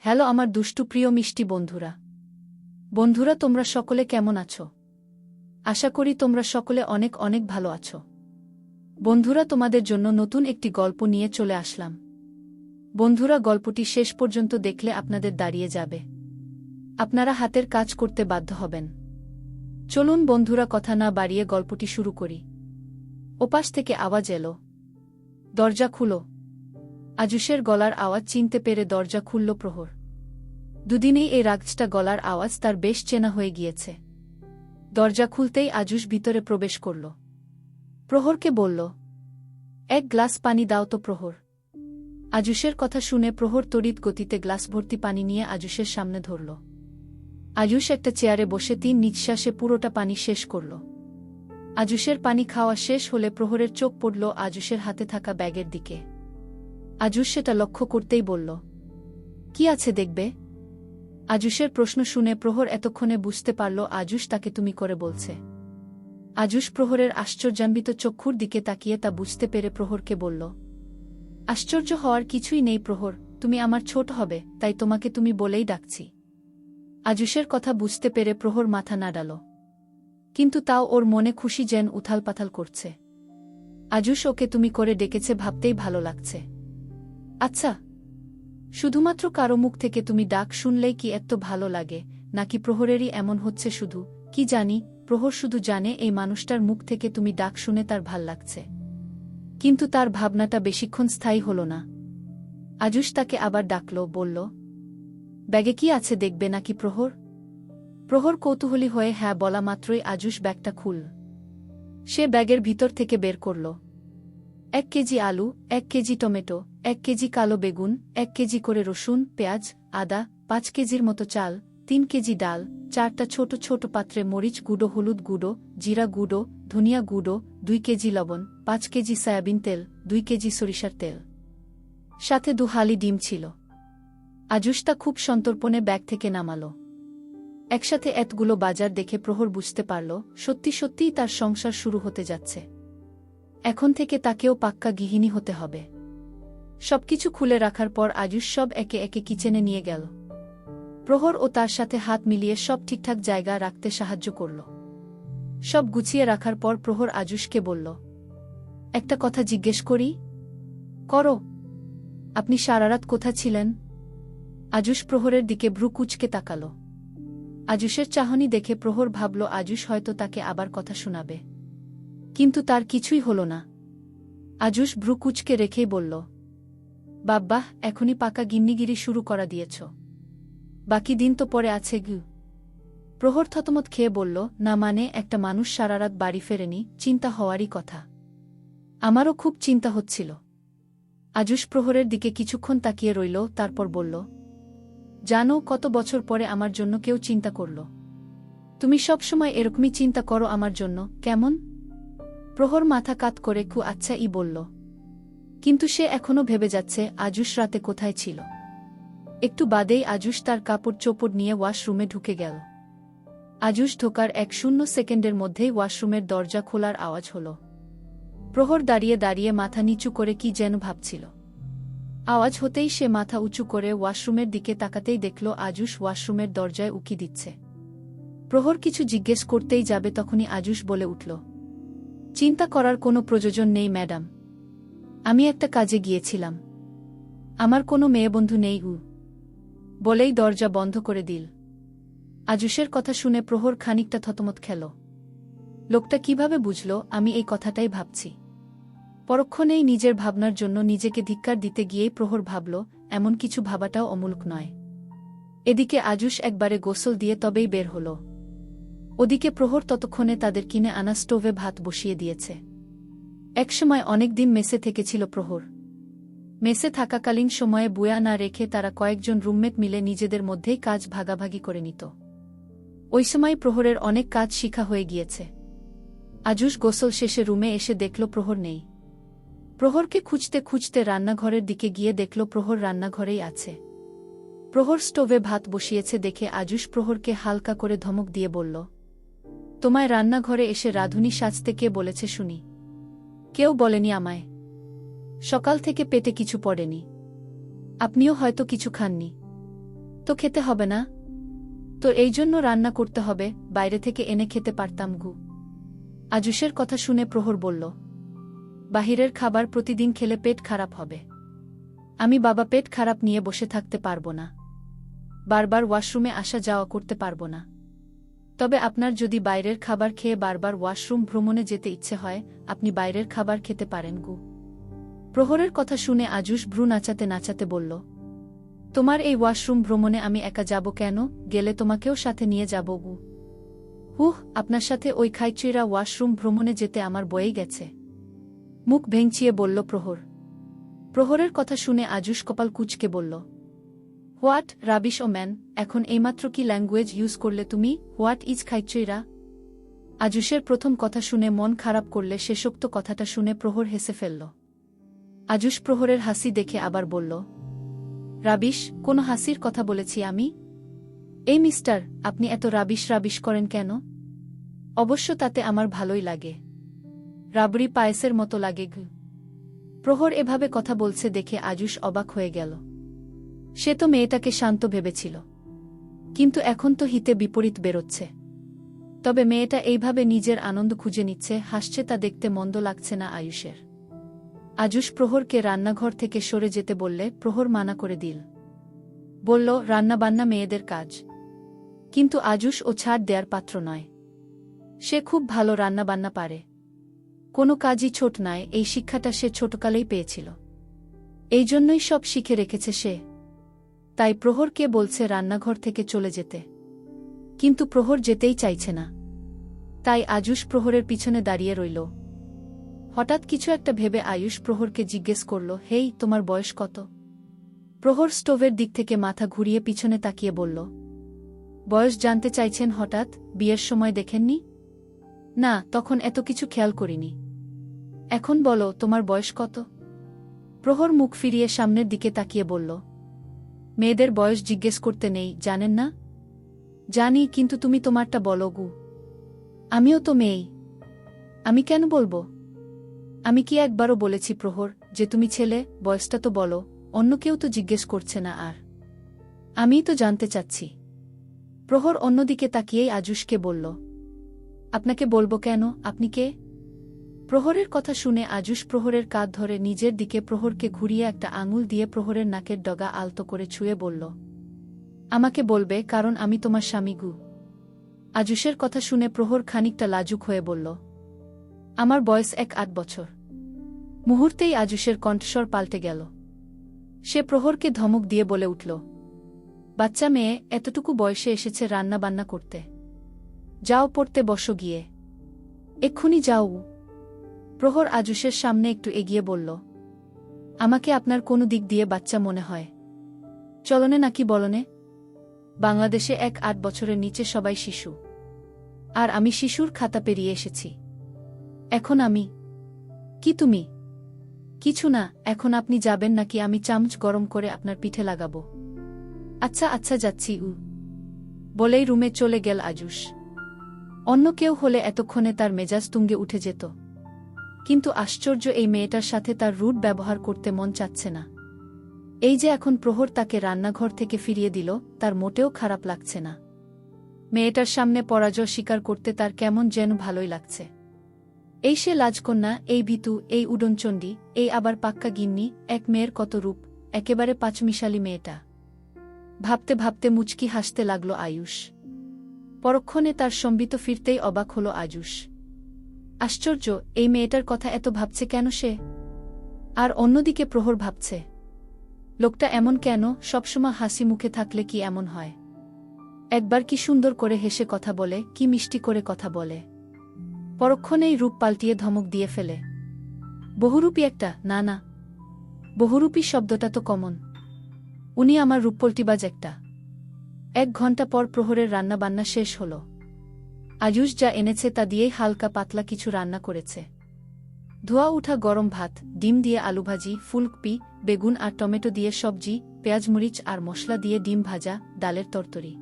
Hello আমার দুষ্টু প্রিয় মিষ্টি বন্ধুরা। বন্ধুরা তোমরা সকলে কেমন আছো? আশা করি তোমরা সকলে অনেক অনেক ভালো আছো। বন্ধুরা তোমাদের জন্য নতুন একটি গল্প নিয়ে চলে আসলাম। বন্ধুরা গল্পটি শেষ পর্যন্ত দেখলে আপনাদের দাঁড়িয়ে যাবে, আপনারা হাতের কাজ করতে বাধ্য হবেন। চলুন বন্ধুরা কথা না বাড়িয়ে গল্পটি শুরু করি। ওপাশ থেকে আওয়াজ এলো, দরজা খুলো। আজুশের গলার আওয়াজ চিনতে পেরে দরজা খুলল প্রহর। দুদিনেই এই রাগটা গলার আওয়াজ তার বেশ চেনা হয়ে গিয়েছে। দরজা খুলতেই আজুশ ভিতরে প্রবেশ করল। প্রহরকে বলল, এক গ্লাস পানি দাও তো প্রহর। আজুশের কথা শুনে প্রহর তড়িৎ গতিতে গ্লাস ভর্তি পানি নিয়ে আজুশের সামনে ধরল। আজুশ একটা চেয়ারে বসে 3 নিঃশ্বাসে পুরোটা পানি শেষ করল। আজুশের পানি খাওয়া শেষ হলে প্রহরের চোখ পড়ল আজুশের হাতে থাকা ব্যাগের দিকে। আজুশ সেটা লক্ষ্য করতেই বলল, কি আছে দেখবে? আজুশের প্রশ্ন শুনে প্রহর এতক্ষণে বুঝতে পারল আজুশ তাকে তুমি করে বলছে। আজুশ প্রহরের আশ্চর্যান্বিত চক্ষুর দিকে তাকিয়ে তা বুঝতে পেরে প্রহরকে বলল, আশ্চর্য হওয়ার কিছুই নেই প্রহর, তুমি আমার ছোট হবে তাই তোমাকে তুমি বলেই ডাকছি। আজুশের কথা বুঝতে পেরে প্রহর মাথা নাড়াল, কিন্তু তাও ওর মনে খুশি যেন উথালপাথাল করছে। আজুশ ওকে তুমি করে ডেকেছে ভাবতেই ভালো লাগছে। আচ্ছা, শুধুমাত্র কারো মুখ থেকে তুমি ডাক শুনলেই কি এত ভালো লাগে, নাকি প্রহরেরই এমন হচ্ছে শুধু? কি জানি, প্রহর শুধু জানে এই মানুষটার মুখ থেকে তুমি ডাক শুনে তার ভাল লাগছে। কিন্তু তার ভাবনাটা বেশিক্ষণ স্থায়ী হল না। আজুশ তাকে আবার ডাকল, বলল, ব্যাগে কি আছে দেখবে নাকি প্রহর? প্রহর কৌতূহলী হয়ে হ্যাঁ বলা মাত্রই আজুশ ব্যাগটা খুলল। সে ব্যাগের ভিতর থেকে বের করল 1 কেজি আলু, 1 কেজি টমেটো, 1 কেজি কালো বেগুন, 1 কেজি করে রসুন, পেঁয়াজ, আদা, 5 কেজির মতো চাল, 3 কেজি ডাল, 4টা ছোট ছোট পাত্রে মরিচ গুঁড়ো, হলুদ গুঁড়ো, জিরা গুঁড়ো, ধনিয়া গুঁড়ো, 2 কেজি লবণ, 5 কেজি সয়াবিন তেল, 2 কেজি সরিষার তেল, সাথে 2 হালি ডিম ছিল। আজুশ তা খুব সন্তর্পণে ব্যাগ থেকে নামাল। একসাথে এতগুলো বাজার দেখে প্রহর বুঝতে পারল সত্যি সত্যিই তার সংসার শুরু হতে যাচ্ছে। এখন থেকে তাকেও পাক্কা গৃহিণী হতে হবে। সবকিছু খুলে রাখার পর আজুশ সব একে একে কিচেনে নিয়ে গেল। প্রহর ও তার সাথে হাত মিলিয়ে সব ঠিকঠাক জায়গা রাখতে সাহায্য করল। সব গুছিয়ে রাখার পর প্রহর আজুশকে বলল, একটা কথা জিজ্ঞেস করি? করো। আপনি সারারাত কোথা ছিলেন? আজুশ প্রহরের দিকে ভ্রু কুঁচকে তাকাল। আজুশের চাহনি দেখে প্রহর ভাবল আজুশ হয়তো তাকে আবার কথা শোনাবে, কিন্তু তার কিছুই হল না। আজুশ ভ্রু কুঁচকে রেখেই বলল, বাব্বাহ, এখনই পাকা গিন্নিগিরি শুরু করা দিয়েছ, বাকি দিন তো পরে আছে গু। প্রহর থতমত খেয়ে বলল, না মানে একটা মানুষ সারারাত বাড়ি ফেরেনি, চিন্তা হওয়ারই কথা। আমারও খুব চিন্তা হচ্ছিল। আজুশ প্রহরের দিকে কিছুক্ষণ তাকিয়ে রইল, তারপর বলল, জানো কত বছর পরে আমার জন্য কেউ চিন্তা করল? তুমি সবসময় এরকমই চিন্তা করো আমার জন্য, কেমন? প্রহর মাথা কাত করে আচ্ছা বলল, কিন্তু সে এখনও ভেবে যাচ্ছে আজুশ রাতে কোথায় ছিল। একটু বাদেই আজুশ তার কাপড় চোপড় নিয়ে ওয়াশরুমে ঢুকে গেল। আজুশ ঢোকার 1 সেকেন্ডের মধ্যেই ওয়াশরুমের দরজা খোলার আওয়াজ হল। প্রহর দাঁড়িয়ে দাঁড়িয়ে মাথা নিচু করে কি যেন ভাবছিল। আওয়াজ হতেই সে মাথা উঁচু করে ওয়াশরুমের দিকে তাকাতেই দেখল আজুশ ওয়াশরুমের দরজায় উকি দিচ্ছে। প্রহর কিছু জিজ্ঞেস করতেই যাবে তখনই আজুশ বলে উঠল, চিন্তা করার কোনো প্রয়োজন নেই ম্যাডাম, আমি একটা কাজে গিয়েছিলাম, আমার কোনো মেয়েবন্ধু নেই বলেই দরজা বন্ধ করে দিল। আজুশের কথা শুনে প্রহর খানিকটা থতমত খেল। লোকটা কিভাবে বুঝল আমি এই কথাটাই ভাবছি? পরক্ষণেই নিজের ভাবনার জন্য নিজেকে ধিক্কার দিতে গিয়েই প্রহর ভাবল এমন কিছু ভাবাটাও অমূলক নয়। এদিকে আজুশ একবারে গোসল দিয়ে তবেই বের হল। ওদিকে প্রহর ততক্ষণে তাদের কিনে আনা স্টোভে ভাত বসিয়ে দিয়েছে। একসময় অনেক দিন মেসে থেকেছিল প্রহর। মেসে থাকাকালীন সময়ে বুয়া না রেখে তারা কয়েকজন রুমমেট মিলে নিজেদের মধ্যেই কাজ ভাগাভাগি করে নিত। ওই সময় প্রহরের অনেক কাজ শিখা হয়ে গিয়েছে। আজুশ গোসল শেষে রুমে এসে দেখল প্রহর নেই। প্রহরকে খুঁজতে খুঁজতে রান্নাঘরের দিকে গিয়ে দেখল প্রহর রান্নাঘরেই আছে। প্রহর স্টোভে ভাত বসিয়েছে দেখে আজুশ প্রহরকে হালকা করে ধমক দিয়ে বলল, তোমায় রান্নাঘরে এসে রাঁধুনি সাজতে কে বলেছে শুনি? কেউ বলেনি আমায়। সকাল থেকে পেটে কিছু পড়েনি। আপনিও হয়তো কিছু খাননি। তো খেতে হবে না? তো এই জন্য রান্না করতে হবে, বাইরে থেকে এনে খেতে পারতাম গু। আজুশের কথা শুনে প্রহর বলল, বাহিরের খাবার প্রতিদিন খেলে পেট খারাপ হবে। আমি বাবা পেট খারাপ নিয়ে বসে থাকতে পারব না। বারবার ওয়াশরুমে আসা যাওয়া করতে পারব না। তবে আপনার যদি বাইরের খাবার খেয়ে বারবার ওয়াশরুম ভ্রমণে যেতে ইচ্ছে হয়, আপনি বাইরের খাবার খেতে পারেন গু। প্রহরের কথা শুনে আজুশ ভ্রু নাচাতে নাচাতে বলল, তোমার এই ওয়াশরুম ভ্রমণে আমি একা যাব কেন? গেলে তোমাকেও সাথে নিয়ে যাব গু। আপনার সাথে ওই খাইচুইরা ওয়াশরুম ভ্রমণে যেতে আমার বয়েই গেছে। মুখ ভেঙচিয়ে বলল প্রহর। প্রহরের কথা শুনে আজুশ কপাল কুঁচকে বলল, হোয়াট রাবিশ ও ম্যান, এখন এইমাত্র কি ল্যাঙ্গুয়েজ ইউজ করলে তুমি? What is খাইচুইরা? আজুশের প্রথম কথা শুনে মন খারাপ করলে শেষোক্ত কথাটা শুনে প্রহর হেসে ফেলল। আজুশ প্রহরের হাসি দেখে আবার বলল, রাবিশ? কোনো হাসির কথা বলেছি আমি? এই মিস্টার, আপনি এত রাবিশ রাবিশ করেন কেন? অবশ্য তাতে আমার ভালোই লাগে। রাবড়ি পায়েসের মতো লাগে গু। প্রহর এভাবে কথা বলছে দেখে আজুশ অবাক হয়ে গেল। সে তো মেয়েটাকে শান্ত ভেবেছিল, কিন্তু এখন তো হিতে বিপরীত বেরোচ্ছে। তবে মেয়েটা এইভাবে নিজের আনন্দ খুঁজে নিচ্ছে, হাসছে, তা দেখতে মন্দ লাগছে না আয়ুষের। আজুশ প্রহরকে রান্নাঘর থেকে সরে যেতে বললে প্রহর মানা করে দিল। বলল, রান্নাবান্না মেয়েদের কাজ। কিন্তু আজুশ ও ছাড় দেয়ার পাত্র নয়। সে খুব ভালো রান্নাবান্না পারে। কোনো কাজই ছোট নয়, এই শিক্ষাটা সে ছোটকালেই পেয়েছিল। এই জন্যই সব শিখে রেখেছে সে। তাই প্রহরকে বলছে রান্নাঘর থেকে চলে যেতে। কিন্তু প্রহর যেতেই চাইছে না। তাই আজুশ প্রহরের পিছনে দাঁড়িয়ে রইল। হঠাৎ কিছু একটা ভেবে আয়ুষ প্রহরকে জিজ্ঞেস করল, হেই, তোমার বয়স কত? প্রহর স্টোভের দিক থেকে মাথা ঘুরিয়ে পিছনে তাকিয়ে বলল, বয়স জানতে চাইছেন হঠাৎ? বিয়ের সময় দেখেননি? না, তখন এত কিছু খেয়াল করিনি। এখন বলো, তোমার বয়স কত? প্রহর মুখ ফিরিয়ে সামনের দিকে তাকিয়ে বলল, মেয়েদের বয়স জিজ্ঞেস করতে নেই, জানেন না? জানি, কিন্তু তুমি তোমারটা বলো গু। আমিও তো মেয়েই। আমি কেন বলবো? আমি কি একবারও বলেছি প্রহর যে তুমি ছেলে? বয়সটা তো বলো, অন্য কেউ তো জিজ্ঞেস করছে না। আর আমিই তো জানতে চাচ্ছি। প্রহর অন্যদিকে তাকিয়েই আজুশকে বলল, আপনাকে বলবো কেন? আপনি কে? প্রহরের কথা শুনে আজুশ প্রহরের কাঁধ ধরে নিজের দিকে প্রহরকে ঘুরিয়ে একটা আঙুল দিয়ে প্রহরের নাকের ডগা আলতো করে ছুঁয়ে বলল, আমাকে বলবে, কারণ আমি তোমার স্বামী গু। আজুশের কথা শুনে প্রহর খানিকটা লাজুক হয়ে বলল, আমার বয়স 1-8 বছর। মুহূর্তেই আজুশের কণ্ঠস্বর পাল্টে গেল। সে প্রহরকে ধমক দিয়ে বলে উঠল, বাচ্চা মেয়ে, এতটুকু বয়সে এসেছে রান্না বান্না করতে? যাও, পড়তে বসো গিয়ে। এক্ষুনি যাও। প্রহর আজুশের সামনে একটু এগিয়ে বলল, আমাকে আপনার কোনো দিক দিয়ে বাচ্চা মনে হয়? চলনে নাকি বলনে? বাংলাদেশে 1-8 বছরের নিচে সবাই শিশু। আর আমি শিশুর খাতা পেরিয়ে এসেছি। এখন আমি কি? তুমি? কিছু না। এখন আপনি যাবেন নাকি আমি চামচ গরম করে আপনার পিঠে লাগাবো? আচ্ছা আচ্ছা, যাচ্ছি বলেই রুমে চলে গেল আজুশ। অন্য কেউ হলে এতক্ষণে তার মেজাজ তুঙ্গে উঠে যেত। কিন্তু আশ্চর্য, এই মেয়েটার সাথে তার রুড ব্যবহার করতে মন চাচ্ছে না। এই যে এখন প্রহর তাকে রান্নাঘর থেকে ফিরিয়ে দিল, তার মোটেও খারাপ লাগছে না। মেয়েটার সামনে পরাজয় স্বীকার করতে তার কেমন যেন ভালোই লাগছে। এই সে লাজকন্যা, এই ভীতু, এই উডনচণ্ডী, এই আবার পাক্কা গিন্নি, এক মেয়ের কত রূপ, একেবারে পাঁচমিশালি মেয়েটা। ভাবতে ভাবতে মুচকি হাসতে লাগল আয়ুষ। পরক্ষণে তার সম্বিত ফিরতেই অবাক হল আজুশ। আশ্চর্য, এই মেয়েটার কথা এত ভাবছে কেন সে? আর অন্যদিকে প্রহর ভাবছে, লোকটা এমন কেন? সবসময় হাসি মুখে থাকলে কি এমন হয়? একবার কি সুন্দর করে হেসে কথা বলে, কি মিষ্টি করে কথা বলে। পরক্ষণেই রূপ পাল্টিয়ে ধমক দিয়ে ফেলে। বহুরূপী একটা? না না, বহুরূপী শব্দটা তো কমন। উনি আমার রূপপল্টিবাজ একটা। 1 ঘণ্টা পর প্রহরের রান্নাবান্না শেষ হল। আয়ুষ যা এনেছে তা দিয়েই হালকা পাতলা কিছু রান্না করেছে। ধোয়া উঠা গরম ভাত, ডিম দিয়ে আলুভাজি, ফুলকপি, বেগুন আর টমেটো দিয়ে সবজি, পেঁয়াজমরিচ আর মশলা দিয়ে ডিম ভাজা, ডালের তরতরি।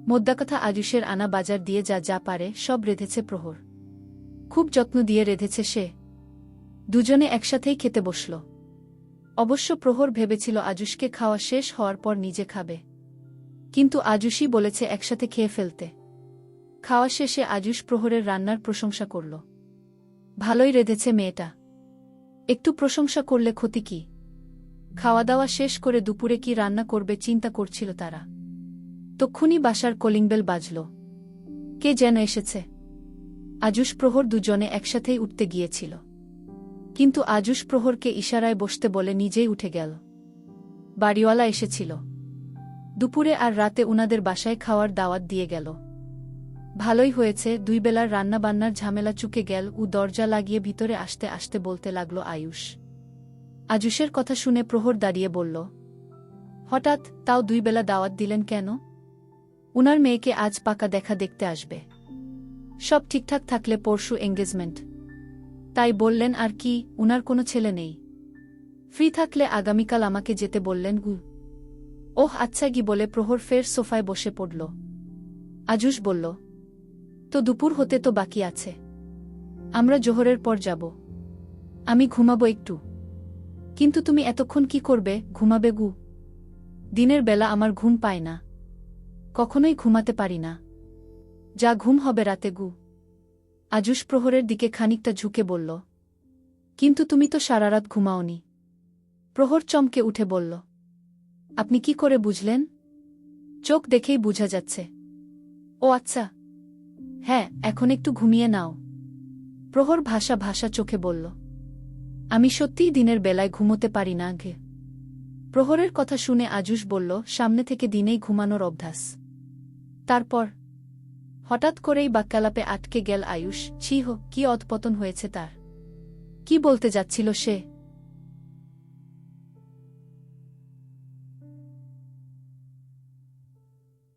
মোদ্দাকথা, আয়ুষের আনা বাজার দিয়ে যা যা পারে সব রেঁধেছে প্রহর। খুব যত্ন দিয়ে রেঁধেছে সে। দুজনে একসাথেই খেতে বসল। অবশ্য প্রহর ভেবেছিল আজুষকে খাওয়া শেষ হওয়ার পর নিজে খাবে। কিন্তু আজুশই বলেছে একসাথে খেয়ে ফেলতে। খাওয়া শেষে আজুশ প্রহরের রান্নার প্রশংসা করল। ভালোই রেঁধেছে মেয়েটা। একটু প্রশংসা করলে ক্ষতি কি? খাওয়া দাওয়া শেষ করে দুপুরে কি রান্না করবে চিন্তা করছিল তারা। তক্ষুনি বাসার কলিংবেল বাজল। কে যেন এসেছে। আজুশ প্রহর দুজনে একসাথেই উঠতে গিয়েছিল, কিন্তু আজুশ প্রহরকে ইশারায় বসতে বলে নিজেই উঠে গেল। বাড়িওয়ালা এসেছিল। দুপুরে আর রাতে উনাদের বাসায় খাওয়ার দাওয়াত দিয়ে গেল। ভালোই হয়েছে, 2 বেলার রান্নাবান্নার ঝামেলা চুকে গেল। দরজা লাগিয়ে ভিতরে আসতে আসতে বলতে লাগল আয়ুষ। আজুশের কথা শুনে প্রহর দাঁড়িয়ে বলল, হঠাৎ তাও 2 বেলা দাওয়াত দিলেন কেন? উনার মেয়েকে আজ পাকা দেখা দেখতে আসবে। সব ঠিকঠাক থাকলে পরশু এঙ্গেজমেন্ট। তাই বললেন। আর কি, উনার কোনো ছেলে নেই? ফ্রি থাকলে আগামীকাল আমাকে যেতে বললেন। ওহ আচ্ছা গি বলে প্রহর ফের সোফায় বসে পড়ল। আজুশ বলল, তো দুপুর হতে তো বাকি আছে। আমরা জোহরের পর যাব। আমি ঘুমাবো একটু। কিন্তু তুমি এতক্ষণ কি করবে? ঘুমাবে গু? দিনের বেলা আমার ঘুম পায় না, কখনোই ঘুমাতে পারি না। যা ঘুম হবে রাতে গু। আজুশ প্রহরের দিকে খানিকটা ঝুঁকে বলল, কিন্তু তুমি তো সারারাত ঘুমাওনি। প্রহর চমকে উঠে বলল, আপনি কি করে বুঝলেন? চোখ দেখেই বুঝা যাচ্ছে। ও আচ্ছা, হ্যাঁ, এখন একটু ঘুমিয়ে নাও। প্রহর ভাষা ভাষা চোখে বলল, আমি সত্যিই দিনের বেলায় ঘুমোতে পারি না গে। প্রহরের কথা শুনে আজুশ বলল, সামনে থেকে দিনেই ঘুমানোর অভ্যাস। তারপর হঠাৎ করেই বাক্যালাপে আটকে গেল আয়ুষ। ছি হো, কি অধপতন হয়েছে তার। কি বলতে যাচ্ছিল সে?